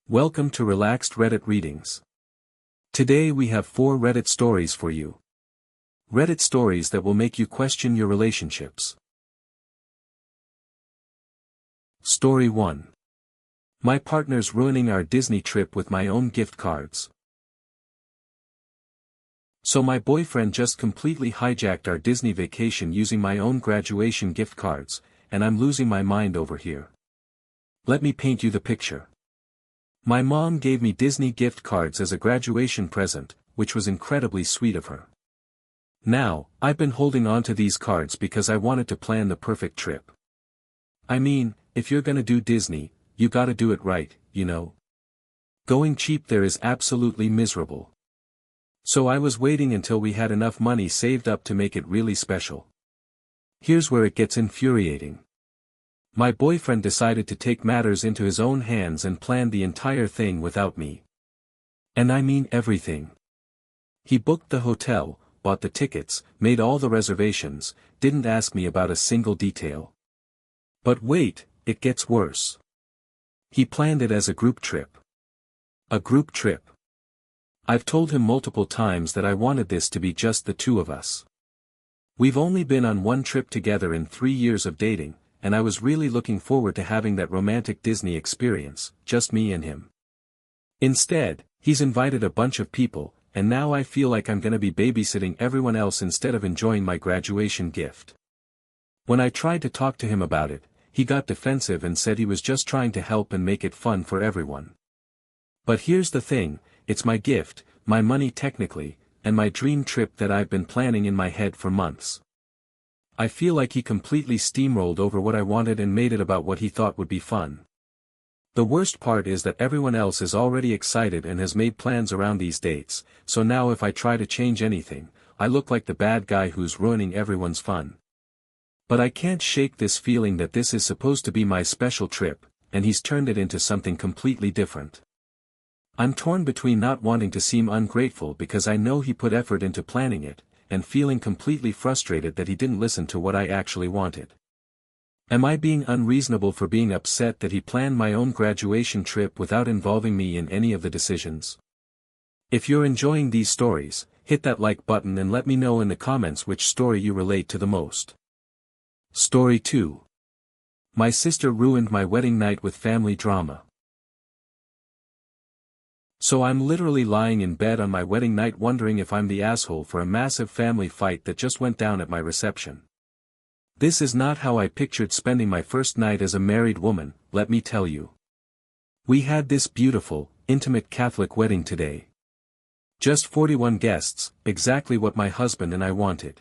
Welcome to Relaxed Reddit Readings. Today we have 4 Reddit stories for you. Reddit stories that will make you question your relationships. Story 1. My partner's ruining our Disney trip with my own gift cards. So my boyfriend just completely hijacked our Disney vacation using my own graduation gift cards, and I'm losing my mind over here. Let me paint you the picture. My mom gave me Disney gift cards as a graduation present, which was incredibly sweet of her. Now, I've been holding on to these cards because I wanted to plan the perfect trip. I mean, if you're gonna do Disney, you gotta do it right, you know. Going cheap there is absolutely miserable. So I was waiting until we had enough money saved up to make it really special. Here's where it gets infuriating. My boyfriend decided to take matters into his own hands and planned the entire thing without me. And I mean everything. He booked the hotel, bought the tickets, made all the reservations, didn't ask me about a single detail. But wait, it gets worse. He planned it as a group trip. A group trip. I've told him multiple times that I wanted this to be just the two of us. We've only been on one trip together in 3 years of dating, and I was really looking forward to having that romantic Disney experience, just me and him. Instead, he's invited a bunch of people, and now I feel like I'm gonna be babysitting everyone else instead of enjoying my graduation gift. When I tried to talk to him about it, he got defensive and said he was just trying to help and make it fun for everyone. But here's the thing, it's my gift, my money technically, and my dream trip that I've been planning in my head for months. I feel like he completely steamrolled over what I wanted and made it about what he thought would be fun. The worst part is that everyone else is already excited and has made plans around these dates, so now if I try to change anything, I look like the bad guy who's ruining everyone's fun. But I can't shake this feeling that this is supposed to be my special trip, and he's turned it into something completely different. I'm torn between not wanting to seem ungrateful because I know he put effort into planning it, and feeling completely frustrated that he didn't listen to what I actually wanted. Am I being unreasonable for being upset that he planned my own graduation trip without involving me in any of the decisions? If you're enjoying these stories, hit that like button and let me know in the comments which story you relate to the most. Story 2. My sister ruined my wedding night with family drama. So I'm literally lying in bed on my wedding night wondering if I'm the asshole for a massive family fight that just went down at my reception. This is not how I pictured spending my first night as a married woman, let me tell you. We had this beautiful, intimate Catholic wedding today. Just 41 guests, exactly what my husband and I wanted.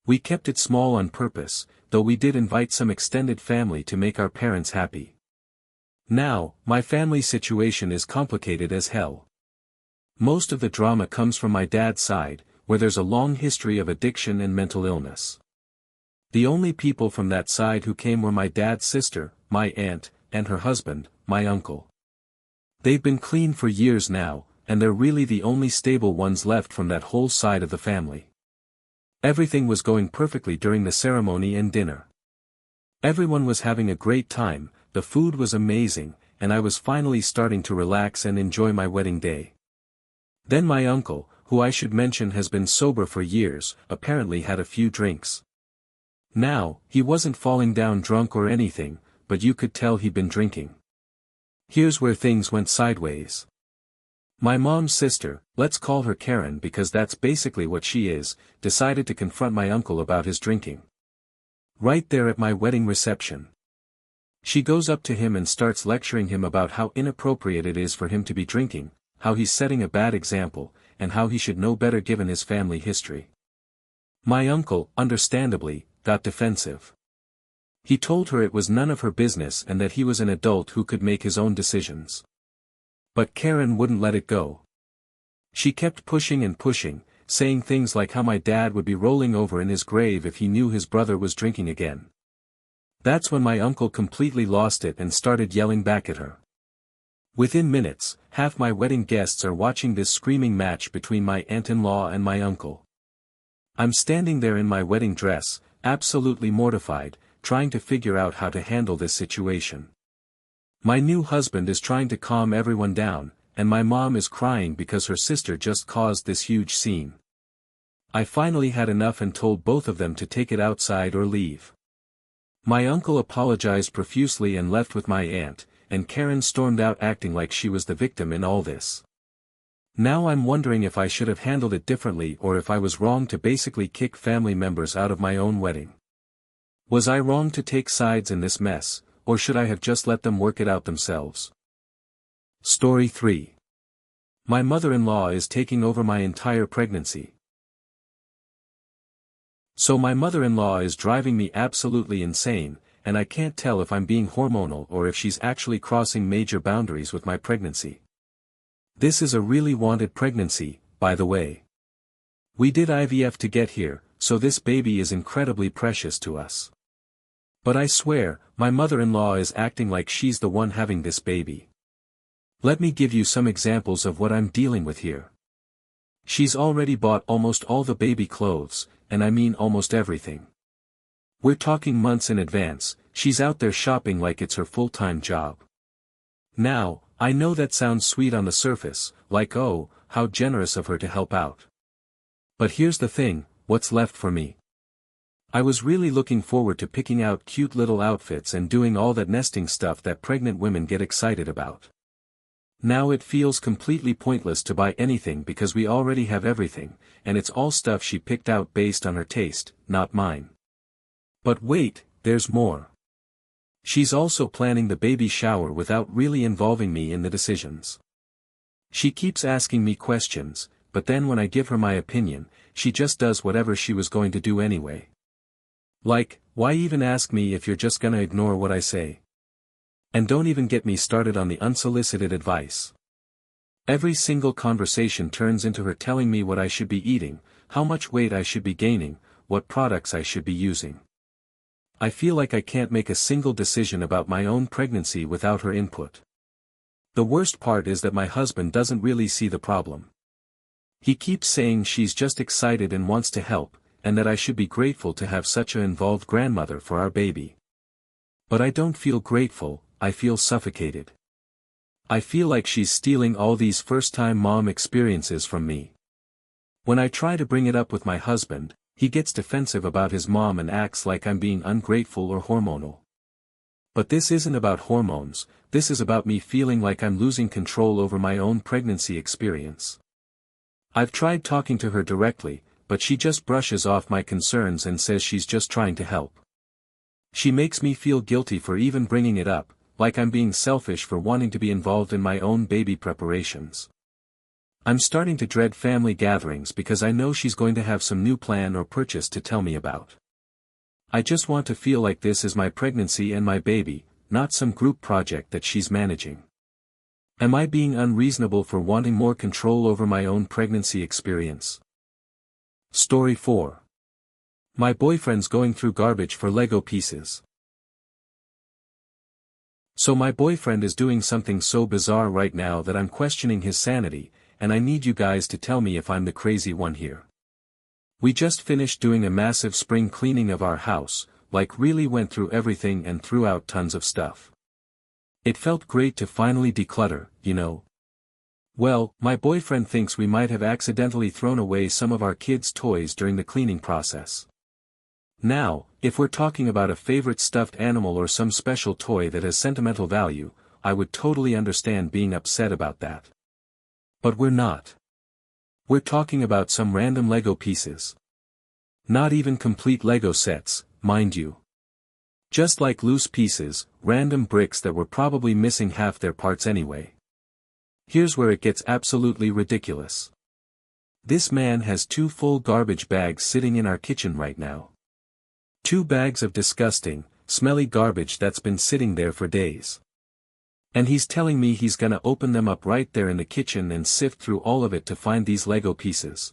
We kept it small on purpose, though we did invite some extended family to make our parents happy. Now, my family situation is complicated as hell. Most of the drama comes from my dad's side, where there's a long history of addiction and mental illness. The only people from that side who came were my dad's sister, my aunt, and her husband, my uncle. They've been clean for years now, and they're really the only stable ones left from that whole side of the family. Everything was going perfectly during the ceremony and dinner. Everyone was having a great time, the food was amazing, and I was finally starting to relax and enjoy my wedding day. Then my uncle, who I should mention has been sober for years, apparently had a few drinks. Now, he wasn't falling down drunk or anything, but you could tell he'd been drinking. Here's where things went sideways. My mom's sister, let's call her Karen because that's basically what she is, decided to confront my uncle about his drinking. Right there at my wedding reception. She goes up to him and starts lecturing him about how inappropriate it is for him to be drinking, how he's setting a bad example, and how he should know better given his family history. My uncle, understandably, got defensive. He told her it was none of her business and that he was an adult who could make his own decisions. But Karen wouldn't let it go. She kept pushing and pushing, saying things like how my dad would be rolling over in his grave if he knew his brother was drinking again. That's when my uncle completely lost it and started yelling back at her. Within minutes, half my wedding guests are watching this screaming match between my aunt-in-law and my uncle. I'm standing there in my wedding dress, absolutely mortified, trying to figure out how to handle this situation. My new husband is trying to calm everyone down, and my mom is crying because her sister just caused this huge scene. I finally had enough and told both of them to take it outside or leave. My uncle apologized profusely and left with my aunt, and Karen stormed out acting like she was the victim in all this. Now I'm wondering if I should have handled it differently or if I was wrong to basically kick family members out of my own wedding. Was I wrong to take sides in this mess, or should I have just let them work it out themselves? Story 3. My mother-in-law is taking over my entire pregnancy. So my mother-in-law is driving me absolutely insane, and I can't tell if I'm being hormonal or if she's actually crossing major boundaries with my pregnancy. This is a really wanted pregnancy, by the way. We did IVF to get here, so this baby is incredibly precious to us. But I swear, my mother-in-law is acting like she's the one having this baby. Let me give you some examples of what I'm dealing with here. She's already bought almost all the baby clothes, and I mean almost everything. We're talking months in advance. She's out there shopping like it's her full-time job. Now, I know that sounds sweet on the surface, like oh, how generous of her to help out. But here's the thing, what's left for me? I was really looking forward to picking out cute little outfits and doing all that nesting stuff that pregnant women get excited about. Now it feels completely pointless to buy anything because we already have everything, and it's all stuff she picked out based on her taste, not mine. But wait, there's more. She's also planning the baby shower without really involving me in the decisions. She keeps asking me questions, but then when I give her my opinion, she just does whatever she was going to do anyway. Like, why even ask me if you're just gonna ignore what I say? And don't even get me started on the unsolicited advice. Every single conversation turns into her telling me what I should be eating, how much weight I should be gaining, what products I should be using. I feel like I can't make a single decision about my own pregnancy without her input. The worst part is that my husband doesn't really see the problem. He keeps saying she's just excited and wants to help, and that I should be grateful to have such an involved grandmother for our baby. But I don't feel grateful, I feel suffocated. I feel like she's stealing all these first-time mom experiences from me. When I try to bring it up with my husband, he gets defensive about his mom and acts like I'm being ungrateful or hormonal. But this isn't about hormones, this is about me feeling like I'm losing control over my own pregnancy experience. I've tried talking to her directly, but she just brushes off my concerns and says she's just trying to help. She makes me feel guilty for even bringing it up, like I'm being selfish for wanting to be involved in my own baby preparations. I'm starting to dread family gatherings because I know she's going to have some new plan or purchase to tell me about. I just want to feel like this is my pregnancy and my baby, not some group project that she's managing. Am I being unreasonable for wanting more control over my own pregnancy experience? Story 4. My boyfriend's going through garbage for Lego pieces. So my boyfriend is doing something so bizarre right now that I'm questioning his sanity, and I need you guys to tell me if I'm the crazy one here. We just finished doing a massive spring cleaning of our house, like really went through everything and threw out tons of stuff. It felt great to finally declutter, you know. Well, my boyfriend thinks we might have accidentally thrown away some of our kids' toys during the cleaning process. Now, if we're talking about a favorite stuffed animal or some special toy that has sentimental value, I would totally understand being upset about that. But we're not. We're talking about some random Lego pieces. Not even complete Lego sets, mind you. Just like loose pieces, random bricks that were probably missing half their parts anyway. Here's where it gets absolutely ridiculous. This man has 2 full garbage bags sitting in our kitchen right now. 2 bags of disgusting, smelly garbage that's been sitting there for days. And he's telling me he's gonna open them up right there in the kitchen and sift through all of it to find these Lego pieces.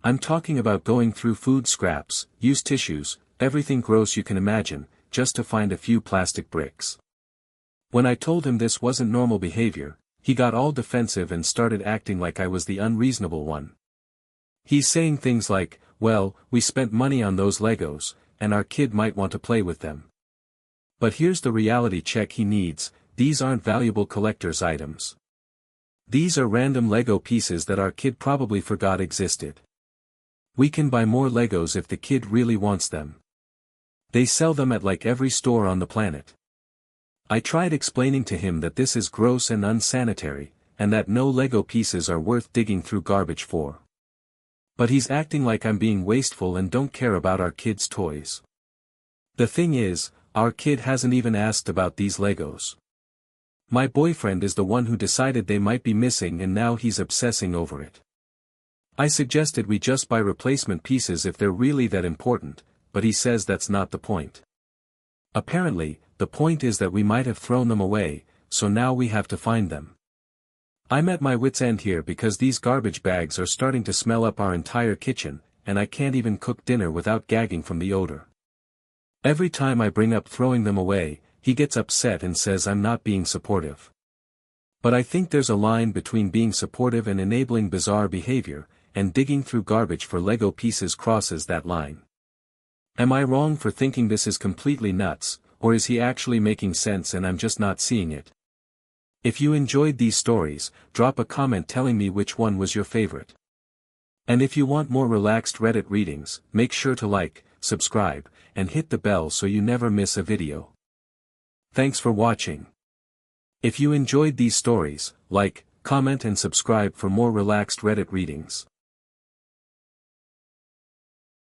I'm talking about going through food scraps, used tissues, everything gross you can imagine, just to find a few plastic bricks. When I told him this wasn't normal behavior, he got all defensive and started acting like I was the unreasonable one. He's saying things like, well, we spent money on those Legos, and our kid might want to play with them. But here's the reality check he needs: these aren't valuable collector's items. These are random Lego pieces that our kid probably forgot existed. We can buy more Legos if the kid really wants them. They sell them at like every store on the planet. I tried explaining to him that this is gross and unsanitary, and that no Lego pieces are worth digging through garbage for. But he's acting like I'm being wasteful and don't care about our kids' toys. The thing is, our kid hasn't even asked about these Legos. My boyfriend is the one who decided they might be missing and now he's obsessing over it. I suggested we just buy replacement pieces if they're really that important, but he says that's not the point. Apparently, the point is that we might have thrown them away, so now we have to find them. I'm at my wit's end here because these garbage bags are starting to smell up our entire kitchen, and I can't even cook dinner without gagging from the odor. Every time I bring up throwing them away, he gets upset and says I'm not being supportive. But I think there's a line between being supportive and enabling bizarre behavior, and digging through garbage for Lego pieces crosses that line. Am I wrong for thinking this is completely nuts, or is he actually making sense and I'm just not seeing it? If you enjoyed these stories, drop a comment telling me which one was your favorite. And if you want more relaxed Reddit readings, make sure to like, subscribe, and hit the bell so you never miss a video. Thanks for watching. If you enjoyed these stories, like, comment and subscribe for more relaxed Reddit readings.